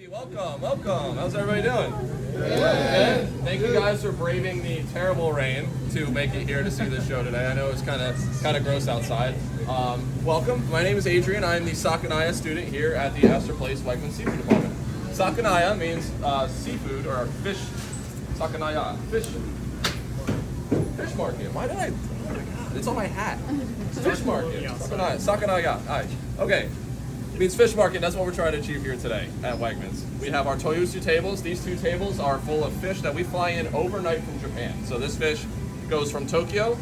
Welcome. How's everybody doing? Good. Thank you guys for braving the terrible rain to make it here to see this show today. I know it's kind of gross outside. Welcome. My name is Adrian. I'm the Sakanaya student here at the Astor Place Wegmans Seafood Department. Sakanaya means seafood or fish. Sakanaya, fish market. Why did I? Oh my God, it's on my hat. Fish market. Sakanaya. Okay. Means fish market. That's what we're trying to achieve here today at Wegmans. We have our Toyosu tables. These two tables are full of fish that we fly in overnight from Japan. So this fish goes from Tokyo,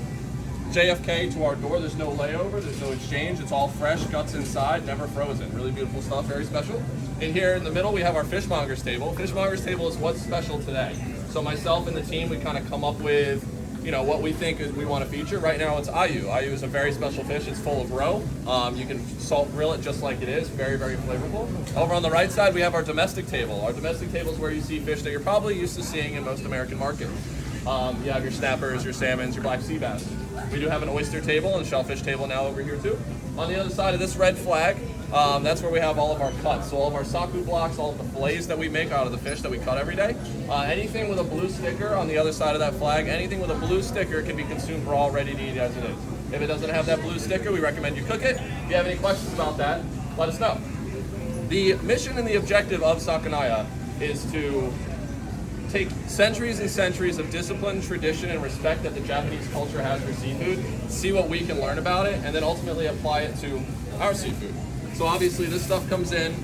JFK to our door. There's no layover, there's no exchange. It's all fresh, guts inside, never frozen. Really beautiful stuff, very special. And here in the middle, we have our fishmonger's table. Fishmonger's table is what's special today. So myself and the team, we kind of come up with what we think is we want to feature. Right now it's ayu. Ayu is a very special fish. It's full of roe. You can salt grill it just like it is. Very, very flavorful. Over on the right side, we have our domestic table. Our domestic table is where you see fish that you're probably used to seeing in most American markets. You have your snappers, your salmons, your black sea bass. We do have an oyster table and shellfish table now over here too. On the other side of this red flag, that's where we have all of our cuts. So all of our saku blocks, all of the fillets that we make out of the fish that we cut every day. Anything with a blue sticker on the other side of that flag, anything with a blue sticker can be consumed raw, ready to eat as it is. If it doesn't have that blue sticker, we recommend you cook it. If you have any questions about that, let us know. The mission and the objective of Sakanaya is to take centuries and centuries of discipline, tradition, and respect that the Japanese culture has for seafood, see what we can learn about it, and then ultimately apply it to our seafood. So obviously this stuff comes in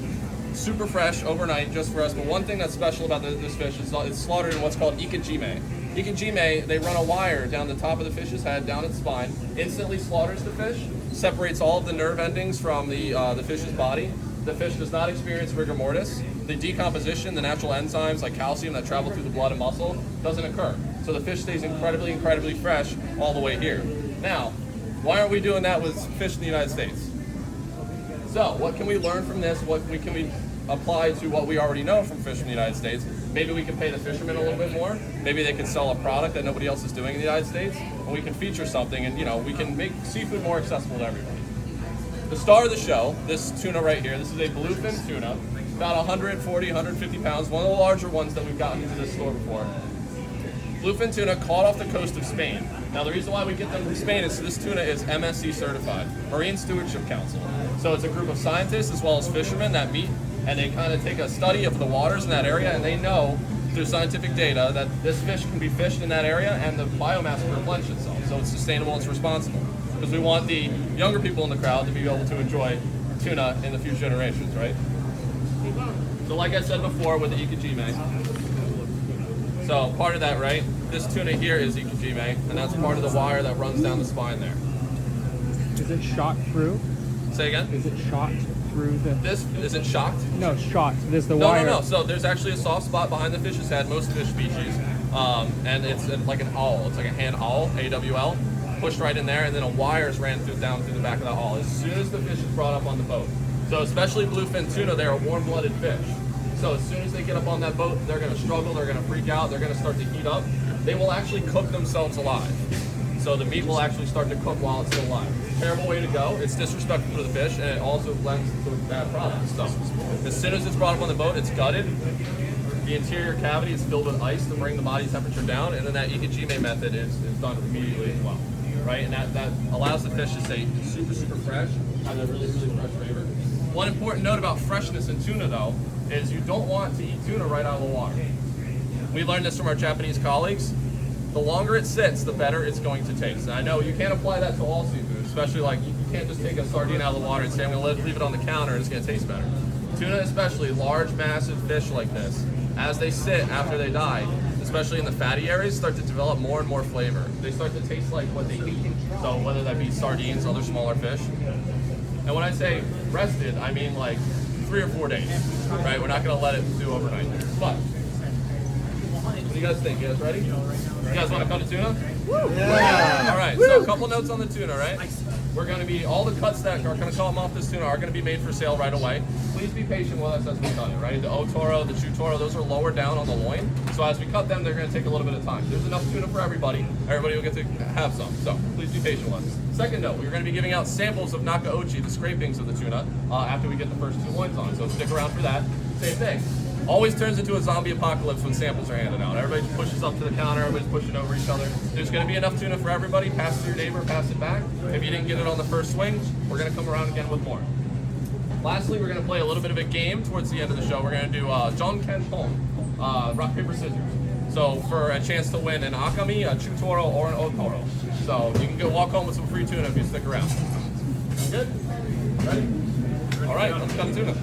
super fresh overnight just for us, but one thing that's special about this fish is it's slaughtered in what's called ikejime. Ikejime, they run a wire down the top of the fish's head, down its spine, instantly slaughters the fish, separates all of the nerve endings from the fish's body. The fish does not experience rigor mortis. The decomposition, the natural enzymes like calcium that travel through the blood and muscle doesn't occur. So the fish stays incredibly fresh all the way here. Now, why aren't we doing that with fish in the United States? So what can we learn from this? What can we apply to what we already know from fish in the United States? Maybe we can pay the fishermen a little bit more. Maybe they can sell a product that nobody else is doing in the United States. And we can feature something and we can make seafood more accessible to everybody. The star of the show, this tuna right here, this is a bluefin tuna, about 140, 150 pounds, one of the larger ones that we've gotten into this store before. Bluefin tuna caught off the coast of Spain. Now the reason why we get them from Spain is this tuna is MSC certified, Marine Stewardship Council. So it's a group of scientists as well as fishermen that meet and they kind of take a study of the waters in that area and they know through scientific data that this fish can be fished in that area and the biomass can replenish itself. So it's sustainable, it's responsible. Because we want the younger people in the crowd to be able to enjoy tuna in the future generations, right? So like I said before with the ikejime, so part of that, right? This tuna here is ikejime, and that's part of the wire that runs down the spine there. Is it shot through? Say again? Is it shot through the... This, is it shocked? No, shot. There's the wire. No. So there's actually a soft spot behind the fish's head, most fish species, and it's like an awl. It's like a hand awl, A-W-L. Pushed right in there, and then a wires ran down through the back of the hull as soon as the fish is brought up on the boat. So especially bluefin tuna, they're a warm-blooded fish. So as soon as they get up on that boat, they're going to struggle, they're going to freak out, they're going to start to heat up. They will actually cook themselves alive. So the meat will actually start to cook while it's still alive. Terrible way to go. It's disrespectful to the fish, and it also lends to a bad product. So as soon as it's brought up on the boat, it's gutted. The interior cavity is filled with ice to bring the body temperature down, and then that ikejime method is done immediately as well. Right, and that allows the fish to stay super fresh, have a really fresh flavor. One important note about freshness in tuna though, is you don't want to eat tuna right out of the water. We learned this from our Japanese colleagues. The longer it sits, the better it's going to taste. And I know you can't apply that to all seafood, especially like you can't just take a sardine out of the water and say I'm going to leave it on the counter and it's going to taste better. Tuna especially, large massive fish like this, as they sit after they die, especially in the fatty areas, start to develop more and more flavor. They start to taste like what they eat. So whether that be sardines, other smaller fish. And when I say rested, I mean like 3 or 4 days, right? We're not gonna let it do overnight. But, what do you guys think? You guys ready? You guys wanna cut a tuna? Yeah! All right, so a couple notes on the tuna, right? We're gonna be, all the cuts that are gonna come off this tuna are gonna be made for sale right away. Please be patient with us as we cut it, right? The otoro, the chutoro, those are lower down on the loin. So as we cut them, they're gonna take a little bit of time. There's enough tuna for everybody. Everybody will get to have some. So please be patient with us. Second note, we're gonna be giving out samples of nakaochi, the scrapings of the tuna, after we get the first 2 loins on. So stick around for that. Same thing. always turns into a zombie apocalypse when samples are handed out. Everybody just pushes up to the counter, everybody's pushing over each other. There's going to be enough tuna for everybody. Pass it to your neighbor, pass it back. If you didn't get it on the first swing, we're going to come around again with more. Lastly, we're going to play a little bit of a game towards the end of the show. We're going to do Jang-ken rock, paper, scissors. So for a chance to win an akami, a chutoro, or an otoro. So you can go walk home with some free tuna if you stick around. Good? Ready? All right, let's cut tuna.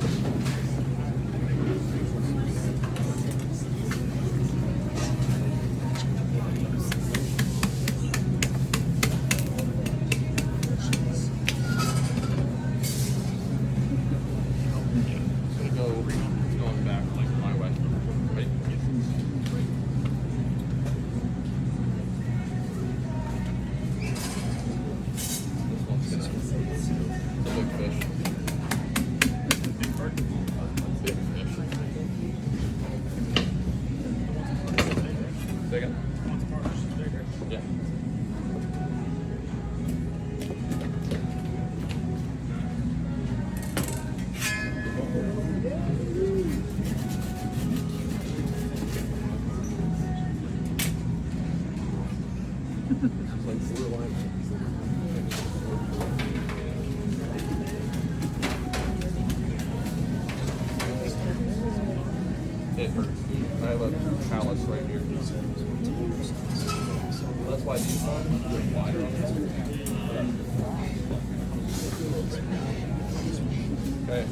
It hurts. I have a callus right here. That's why these are wider on this. Okay.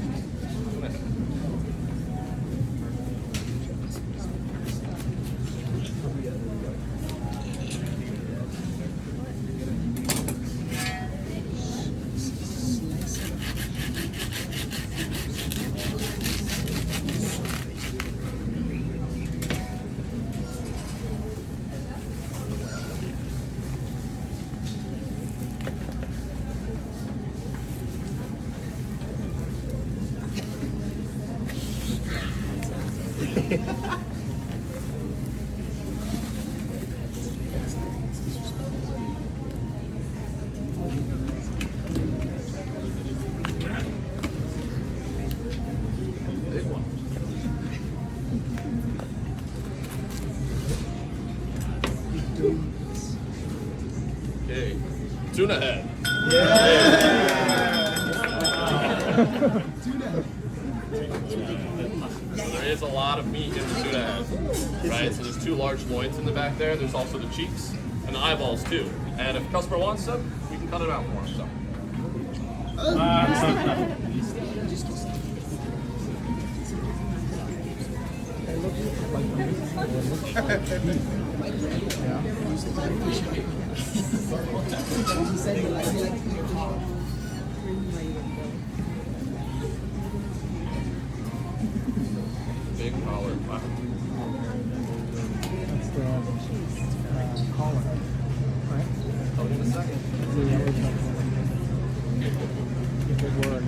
Okay, tuna head. There is a lot of meat in the tuna head, right? So there's two large loins in the back there. There's also the cheeks and the eyeballs too. And if the customer wants them, we can cut it out for him. So. Big collar. Wow. That's the collar, right? Tell me in a second. The original collar. If it were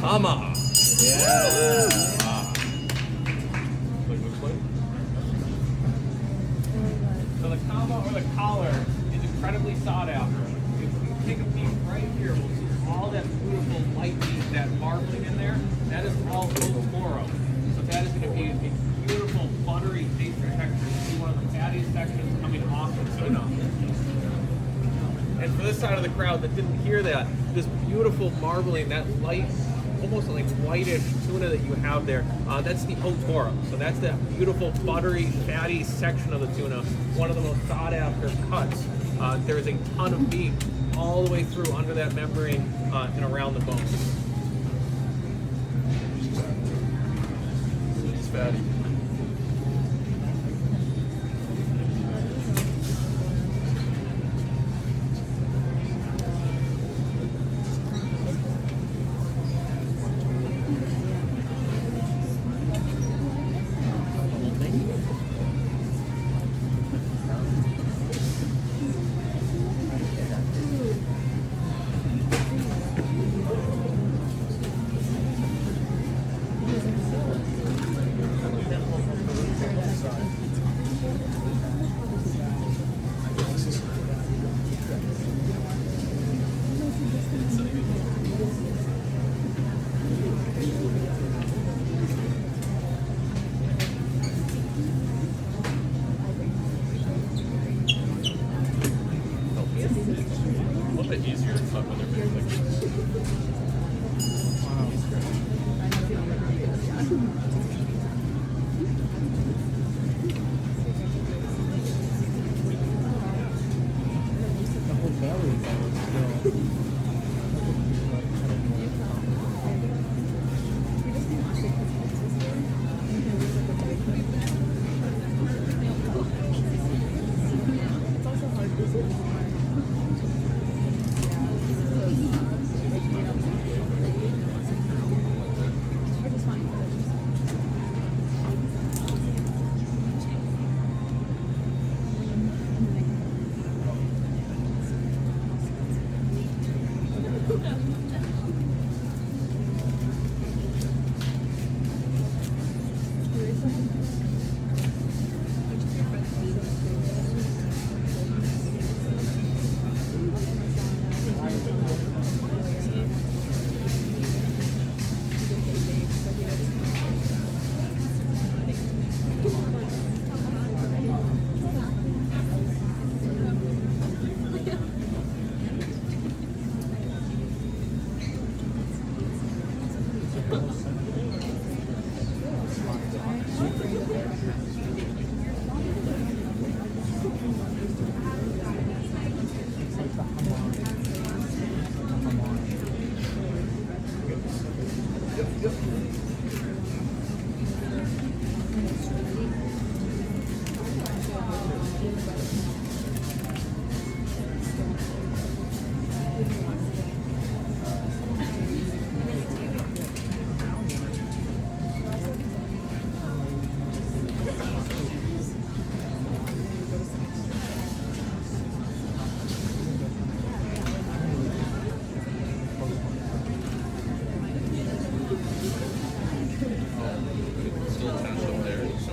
Kama. Yeah. So the kama or the collar is incredibly sought after. If you take a peek right here, we'll see all that beautiful white meat, that marbling in there. That is all Otoro. So that is going to be a beautiful buttery pastry texture. You see one of the fattiest sections coming off the tuna. And for this side of the crowd that didn't hear that, this beautiful marbling, that light, almost like whitish tuna that you have there, that's the Otoro. So that's that beautiful buttery, fatty section of the tuna, one of the most sought after cuts. There is a ton of meat all the way through under that membrane and around the bone. It's fatty. Still attached up there. So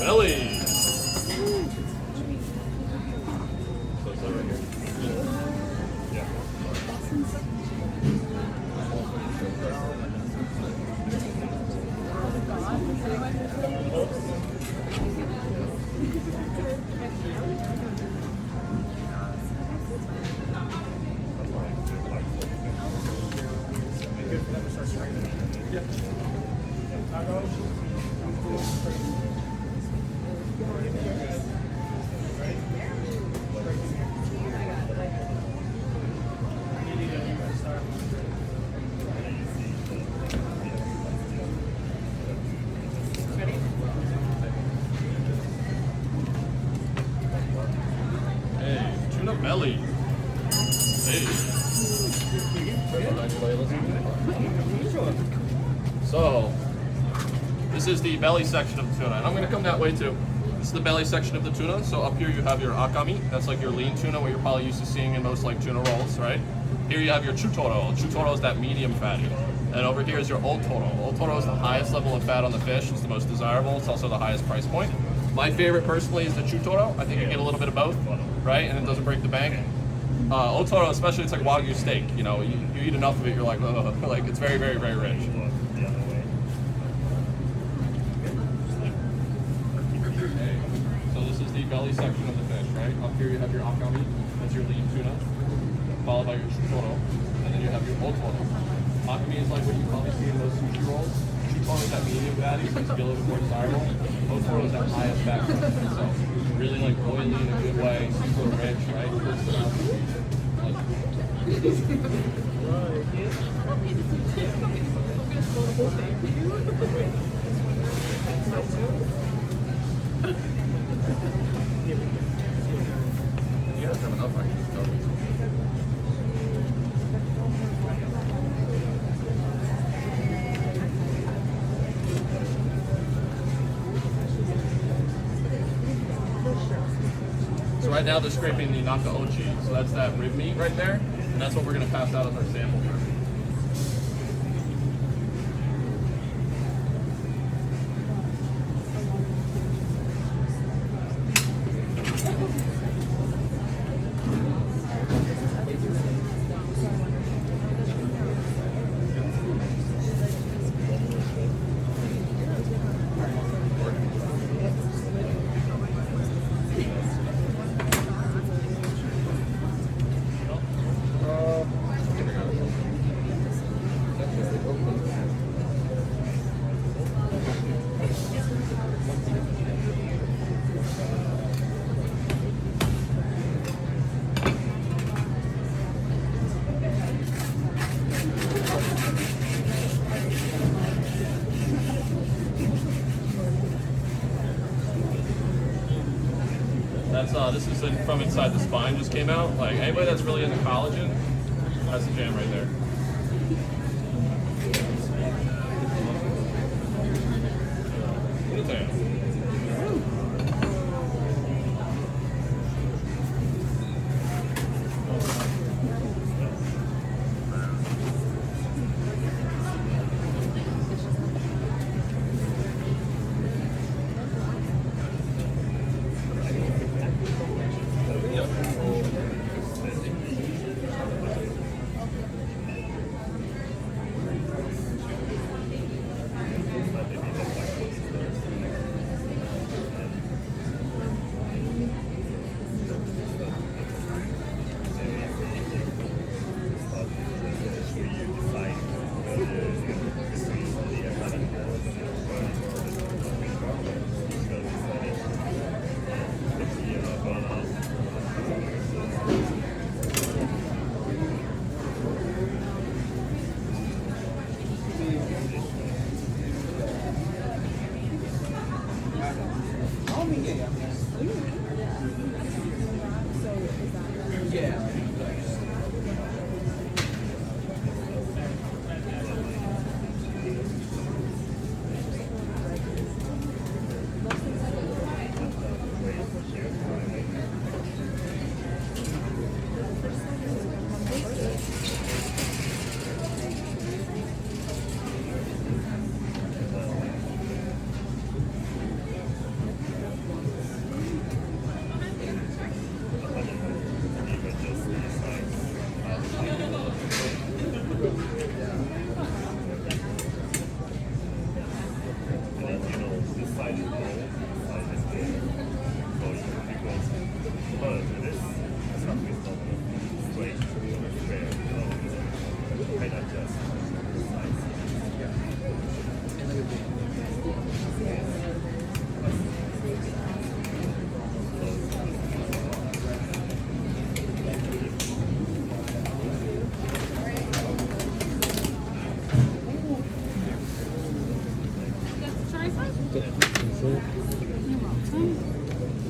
belly. So it's right here. Yeah. Hey, tuna belly. Hey. So, this is the belly section of the tuna, and I'm going to come that way too. This is the belly section of the tuna. So up here you have your akami. That's like your lean tuna, what you're probably used to seeing in most like tuna rolls, right? Here you have your chutoro. Chutoro is that medium fatty. And over here is your otoro. Otoro is the highest level of fat on the fish. It's the most desirable. It's also the highest price point. My favorite personally is the chutoro. I think you get a little bit of both, right? And it doesn't break the bank. Otoro, especially, it's like Wagyu steak. You know, you eat enough of it, you're like, ugh. Like it's very, very, very rich. So this is the belly section of the fish, right? Up here you have your akami, that's your lean tuna, followed by your chutoro, and then you have your otoro. Akami is like what you probably see in those sushi rolls. Chutoro is that medium fatty, so it's a little bit more desirable. Otoro is that highest fat content, so really like oily in a good way, super rich, right? You guys have enough, I can just go. So right now they're scraping the naka ochi, so that's that rib meat right there, and that's what we're going to pass out as our sample. this is from inside the spine, just came out. Like anybody that's really into collagen, that's the jam right there.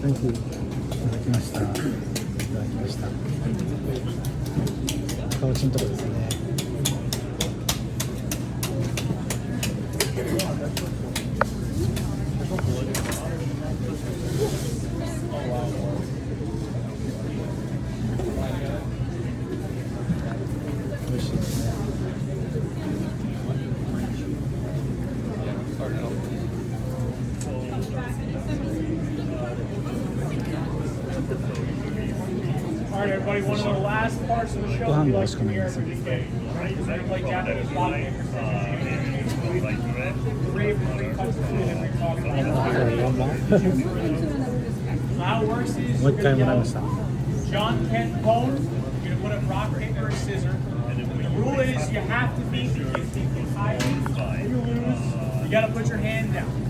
Thank you. いただきました。いただきました。顔ちんとこですね。美味しいですね。All right, everybody, one of the last parts of the show we like to hear every day. Right? We're going to play Japanese block paper scissors. Three cuts of food and we're talking about So how it works is you're going to yell John Kent pose. You're going to put up rock, paper, or scissors. The rule is you have to beat the 50 high. You lose. You got to put your hand down.